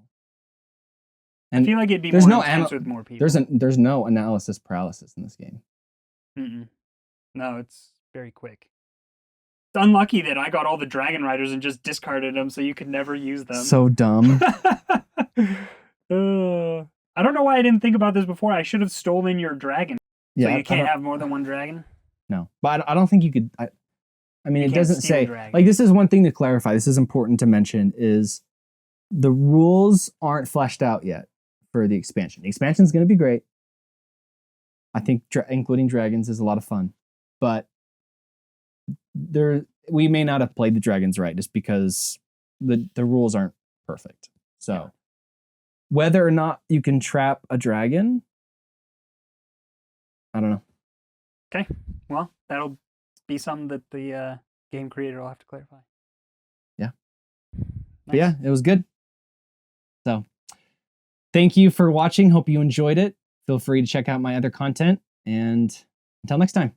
[SPEAKER 2] I
[SPEAKER 1] And
[SPEAKER 2] feel like it'd be
[SPEAKER 1] there's
[SPEAKER 2] more
[SPEAKER 1] no
[SPEAKER 2] intense with more people.
[SPEAKER 1] there's no analysis paralysis in this game.
[SPEAKER 2] Mm-mm. No, it's very quick. It's unlucky that I got all the Dragon Riders and just discarded them so you could never use them.
[SPEAKER 1] So dumb.
[SPEAKER 2] I don't know why I didn't think about this before. I should have stolen your dragon.
[SPEAKER 1] Yeah,
[SPEAKER 2] So you can't have more than one dragon?
[SPEAKER 1] No, but I don't think you could. I mean,
[SPEAKER 2] You
[SPEAKER 1] it
[SPEAKER 2] can't
[SPEAKER 1] doesn't
[SPEAKER 2] steal a
[SPEAKER 1] say,
[SPEAKER 2] dragon.
[SPEAKER 1] like, this is one thing to clarify. This is important to mention is the rules aren't fleshed out yet for the expansion. The expansion is going to be great. I think including dragons is a lot of fun, but we may not have played the dragons right just because the rules aren't perfect. So whether or not you can trap a dragon, I don't know.
[SPEAKER 2] Okay, well, that'll be something that the game creator will have to clarify.
[SPEAKER 1] Yeah.
[SPEAKER 2] Nice.
[SPEAKER 1] But yeah, it was good. So thank you for watching. Hope you enjoyed it. Feel free to check out my other content, and until next time.